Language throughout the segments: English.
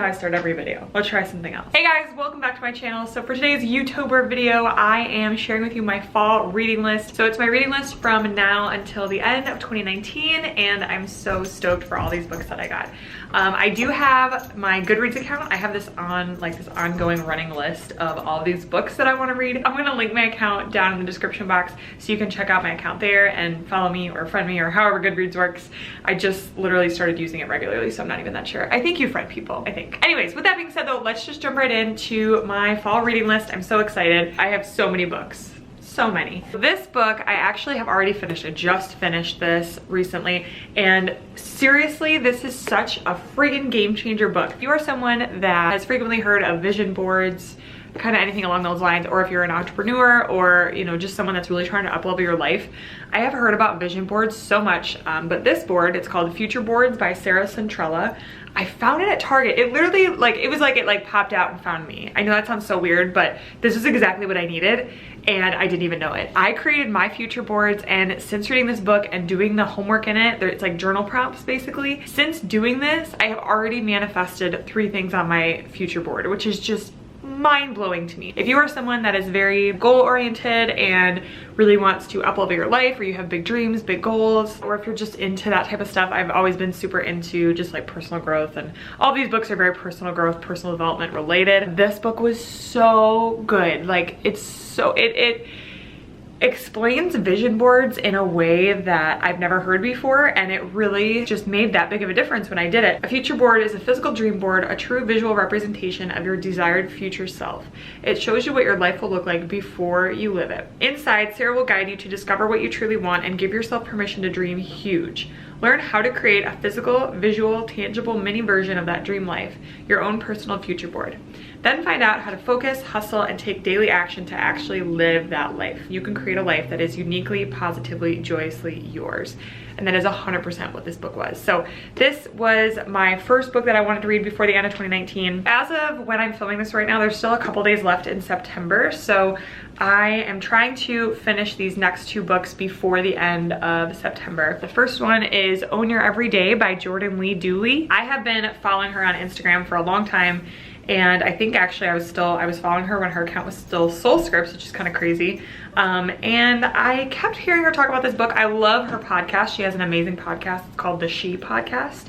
how I start every video. Let's try something else. Hey guys, welcome back to my channel. So for today's YouTuber video, I am sharing with you my fall reading list. So it's my reading list from now until the end of 2019, and I'm so stoked for all these books that I got. I do have my Goodreads account. I have this on like this ongoing running list of all these books that I want to read. I'm gonna link my account down in the description box so you can check out my account there and follow me or friend me or however Goodreads works. I just literally started using it regularly, so I'm not even that sure. I think you friend people, I think. Anyways, with that being said though, let's just jump right into my fall reading list. I'm so excited. I have so many books. So many. This book I actually have already finished. I just finished this recently, and seriously, this is such a friggin' game changer book. If you are someone that has frequently heard of vision boards, kind of anything along those lines, or if you're an entrepreneur or just someone that's really trying to up-level your life, I have heard about vision boards so much, but this board, it's called Future Boards by Sarah Centrella. I found it at Target. It literally it popped out and found me. I know that sounds so weird, but this is exactly what I needed, and I didn't even know it. I created my future boards, and since reading this book and doing the homework in it, it's like journal prompts basically. Since doing this, I have already manifested 3 things on my future board, which is just mind-blowing to me. If you are someone that is very goal-oriented and really wants to up-level your life, or you have big dreams, big goals, or if you're just into that type of stuff, I've always been super into just like personal growth, and all these books are very personal growth, personal development related. This book was so good. Like, it explains vision boards in a way that I've never heard before, and it really just made that big of a difference when I did it. A future board is a physical dream board, a true visual representation of your desired future self. It shows you what your life will look like before you live it. Inside, Sarah will guide you to discover what you truly want and give yourself permission to dream huge. Learn how to create a physical, visual, tangible mini version of that dream life, your own personal future board. Then find out how to focus, hustle, and take daily action to actually live that life. You can create a life that is uniquely, positively, joyously yours. And that is 100% what this book was. So this was my first book that I wanted to read before the end of 2019. As of when I'm filming this right now, there's still a couple days left in September. So I am trying to finish these next 2 books before the end of September. The first one is Own Your Everyday by Jordan Lee Dooley. I have been following her on Instagram for a long time, and I think actually I was following her when her account was still Soul Scripts, which is kind of crazy. And I kept hearing her talk about this book. I love her podcast. She has an amazing podcast. It's called The She Podcast.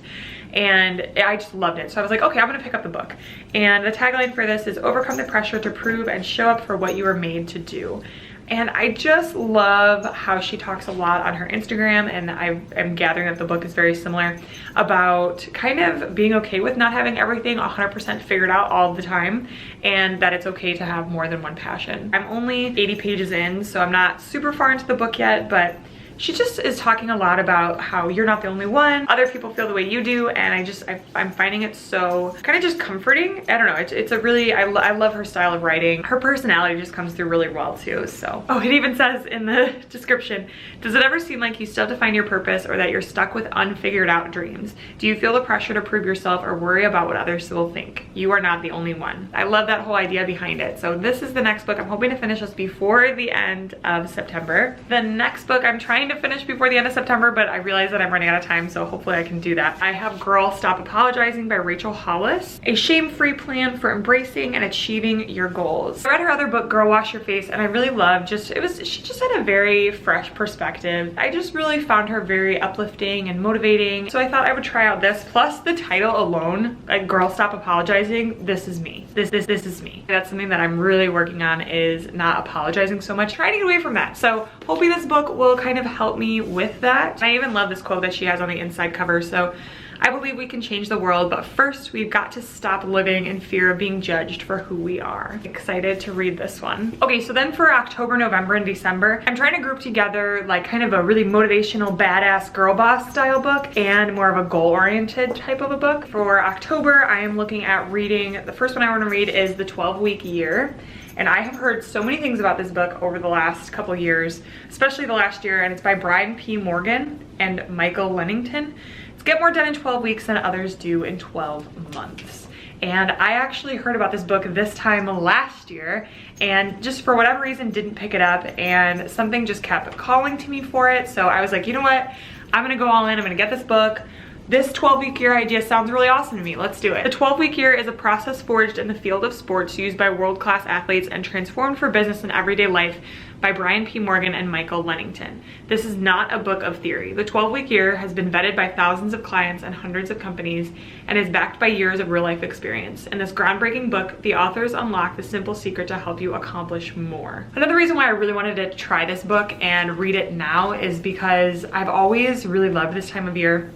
And I just loved it. So I was like, okay, I'm gonna pick up the book. And the tagline for this is overcome the pressure to prove and show up for what you were made to do. And I just love how she talks a lot on her Instagram, and I'm gathering that the book is very similar, about kind of being okay with not having everything 100% figured out all the time, and that it's okay to have more than one passion. I'm only 80 pages in, so I'm not super far into the book yet, but she just is talking a lot about how you're not the only one. Other people feel the way you do, and I'm finding it so kind of just comforting. I don't know, it's a really, I love her style of writing. Her personality just comes through really well too, so. Oh, it even says in the description, does it ever seem like you still have to find your purpose, or that you're stuck with unfigured out dreams? Do you feel the pressure to prove yourself or worry about what others will think? You are not the only one. I love that whole idea behind it. So this is the next book. I'm hoping to finish this before the end of September. The next book I'm trying to finish before the end of September, but I realize that I'm running out of time, so hopefully I can do that. I have Girl Stop Apologizing by Rachel Hollis, a shame-free plan for embracing and achieving your goals. I read her other book, Girl Wash Your Face, and I really loved she just had a very fresh perspective. I just really found her very uplifting and motivating, so I thought I would try out this. Plus the title alone, like Girl Stop Apologizing, this is me. This is me. That's something that I'm really working on, is not apologizing so much, trying to get away from that. So hopefully this book will kind of help me with that. I even love this quote that she has on the inside cover. So I believe we can change the world, but first we've got to stop living in fear of being judged for who we are. Excited to read this one. Okay, so then for October, November, and December, I'm trying to group together like kind of a really motivational, badass girl boss style book and more of a goal-oriented type of a book. For October, I am looking at reading, the first one I want to read is The 12-Week Year. And I have heard so many things about this book over the last couple years, especially the last year, and it's by Brian P. Morgan and Michael Lennington. It's Get More Done in 12 Weeks Than Others Do in 12 Months. And I actually heard about this book this time last year, and just for whatever reason didn't pick it up, and something just kept calling to me for it. So I was like, you know what? I'm gonna go all in, I'm gonna get this book, this 12-week year idea sounds really awesome to me. Let's do it. The 12-week year is a process forged in the field of sports used by world-class athletes and transformed for business and everyday life by Brian P. Morgan and Michael Lennington. This is not a book of theory. The 12-week year has been vetted by thousands of clients and hundreds of companies and is backed by years of real-life experience. In this groundbreaking book, the authors unlock the simple secret to help you accomplish more. Another reason why I really wanted to try this book and read it now is because I've always really loved this time of year.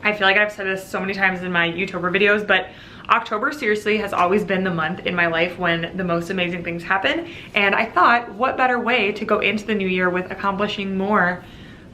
I feel like I've said this so many times in my YouTuber videos, but October seriously has always been the month in my life when the most amazing things happen. And I thought, what better way to go into the new year with accomplishing more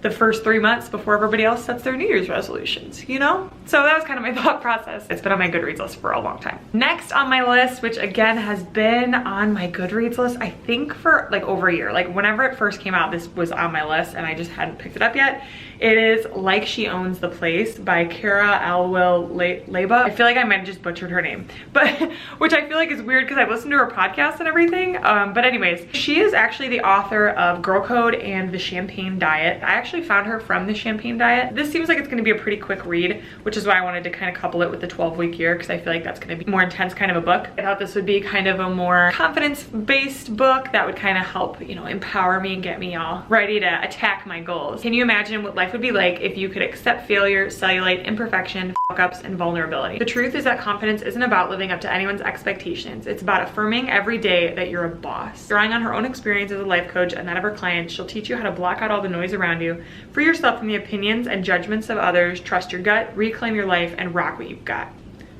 the first 3 months before everybody else sets their New Year's resolutions, you know? So that was kind of my thought process. It's been on my Goodreads list for a long time. Next on my list, which again has been on my Goodreads list, I think for like over a year. Like whenever it first came out, this was on my list and I just hadn't picked it up yet. It is Like She Owns the Place by Cara Alwill-Leyba. I feel like I might have just butchered her name, but which I feel like is weird because I've listened to her podcast and everything. But anyways, she is actually the author of Girl Code and The Champagne Diet. I actually found her from The Champagne Diet. This seems like it's gonna be a pretty quick read, which is why I wanted to kind of couple it with the 12-week year because I feel like that's gonna be more intense kind of a book. I thought this would be kind of a more confidence-based book that would kind of help, you know, empower me and get me all ready to attack my goals. Can you imagine what life would be like if you could accept failure, cellulite, imperfection, fuck-ups, and vulnerability? The truth is that confidence isn't about living up to anyone's expectations. It's about affirming every day that you're a boss. Drawing on her own experience as a life coach and that of her clients, she'll teach you how to block out all the noise around you, free yourself from the opinions and judgments of others, trust your gut, reclaim your life, and rock what you've got.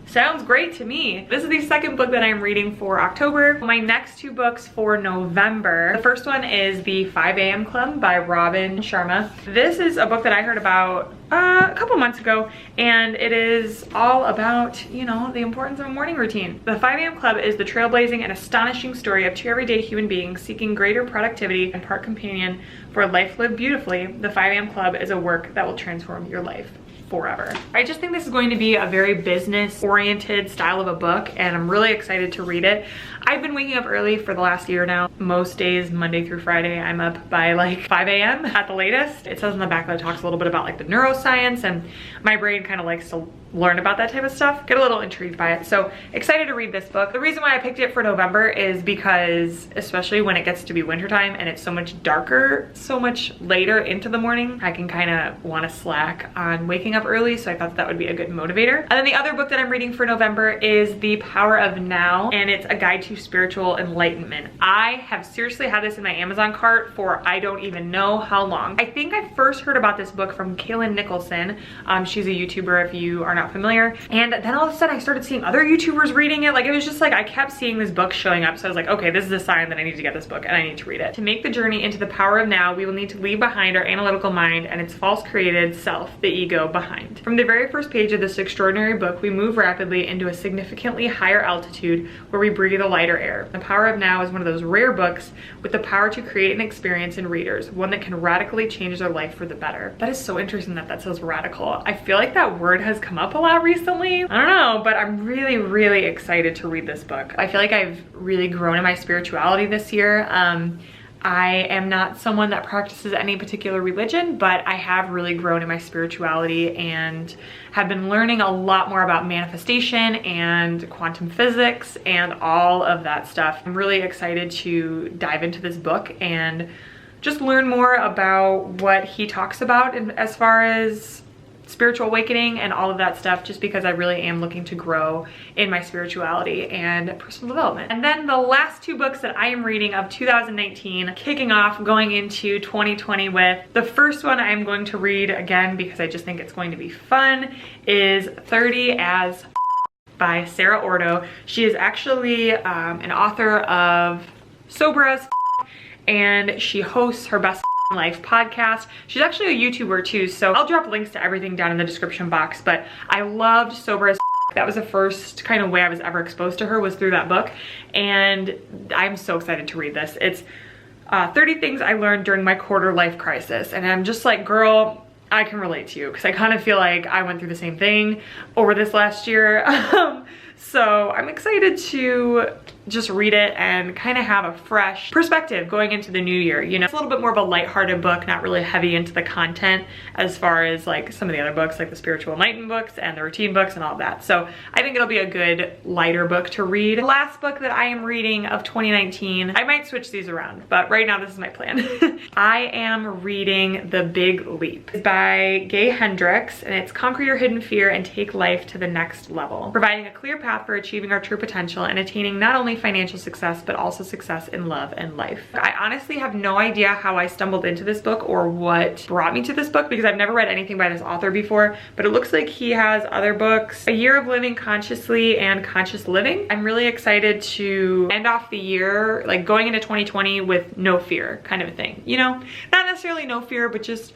Sounds great to me. This is the second book that I'm reading for October. My next two books for November. The first one is The 5 a.m. Club by Robin Sharma. This is a book that I heard about a couple months ago, and it is all about, you know, the importance of a morning routine. The 5 a.m. Club is the trailblazing and astonishing story of two everyday human beings seeking greater productivity and part companion for a life lived beautifully. The 5 a.m. Club is a work that will transform your life forever. I just think this is going to be a very business-oriented style of a book, and I'm really excited to read it. I've been waking up early for the last year now. Most days, Monday through Friday, I'm up by like 5 a.m. at the latest. It says in the back that it talks a little bit about like the neuroscience, and my brain kind of likes to learn about that type of stuff. Get a little intrigued by it. So excited to read this book. The reason why I picked it for November is because, especially when it gets to be wintertime and it's so much darker, so much later into the morning, I can kind of want to slack on waking up early. So I thought that would be a good motivator. And then the other book that I'm reading for November is The Power of Now, and it's a guide to spiritual enlightenment. I have seriously had this in my Amazon cart for I don't even know how long. I think I first heard about this book from Kaylin Nicholson. She's a YouTuber if you are not familiar. And then all of a sudden I started seeing other YouTubers reading it. Like it was just like I kept seeing this book showing up. So I was like, okay, this is a sign that I need to get this book and I need to read it. To make the journey into the power of now, we will need to leave behind our analytical mind and its false created self, the ego, behind. From the very first page of this extraordinary book, we move rapidly into a significantly higher altitude where we breathe a lighter air. The Power of Now is one of those rare books with the power to create an experience in readers, one that can radically change their life for the better. That is so interesting that that says radical. I feel like that word has come up a lot recently. I don't know, but I'm really, really excited to read this book. I feel like I've really grown in my spirituality this year. I am not someone that practices any particular religion, but I have really grown in my spirituality and have been learning a lot more about manifestation and quantum physics and all of that stuff. I'm really excited to dive into this book and just learn more about what he talks about as far as spiritual awakening and all of that stuff, just because I really am looking to grow in my spirituality and personal development. And then the last two books that I am reading of 2019, kicking off going into 2020 with, the first one I'm going to read again because I just think it's going to be fun, is 30 as by Sarah Ordo. She is actually an author of Sober as and she hosts her Best Life podcast. She's actually a YouTuber too, so I'll drop links to everything down in the description box, but I loved Sober as that was the first kind of way I was ever exposed to her, was through that book, and I'm so excited to read this. It's 30 things I learned during my quarter life crisis, and I'm just like, girl, I can relate to you because I kind of feel like I went through the same thing over this last year. So I'm excited to just read it and kind of have a fresh perspective going into the new year. You know, it's a little bit more of a lighthearted book, not really heavy into the content as far as like some of the other books, like the Spiritual Enlightenment books and the routine books and all of that. So I think it'll be a good lighter book to read. The last book that I am reading of 2019, I might switch these around, but right now this is my plan. I am reading The Big Leap. It's by Gay Hendricks, and it's Conquer Your Hidden Fear and Take Life to the Next Level, providing a clear path for achieving our true potential and attaining not only financial success, but also success in love and life. I honestly have no idea how I stumbled into this book or what brought me to this book, because I've never read anything by this author before, but it looks like he has other books. A Year of Living Consciously and Conscious Living. I'm really excited to end off the year, like going into 2020 with no fear kind of a thing. You know, not necessarily no fear, but just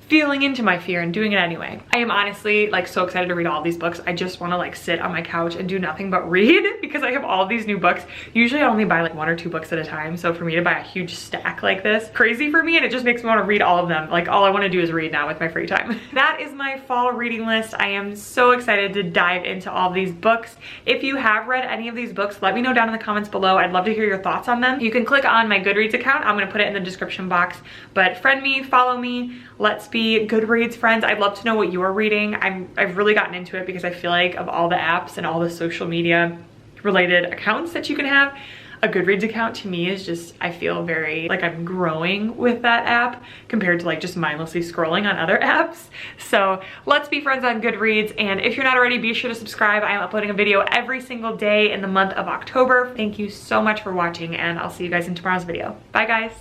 feeling into my fear and doing it anyway. I am honestly like so excited to read all these books. I just want to like sit on my couch and do nothing but read because I have all these new books. Usually I only buy like 1 or 2 books at a time. So for me to buy a huge stack like this, crazy for me, and it just makes me want to read all of them. Like all I want to do is read now with my free time. That is my fall reading list. I am so excited to dive into all these books. If you have read any of these books, let me know down in the comments below. I'd love to hear your thoughts on them. You can click on my Goodreads account. I'm going to put it in the description box, but friend me, follow me. Let's be Goodreads friends. I'd love to know what you're reading. I've really gotten into it because I feel like of all the apps and all the social media related accounts that you can have, a Goodreads account to me is just, I feel very like I'm growing with that app compared to like just mindlessly scrolling on other apps. So let's be friends on Goodreads. And if you're not already, be sure to subscribe. I am uploading a video every single day in the month of October. Thank you so much for watching, and I'll see you guys in tomorrow's video. Bye guys.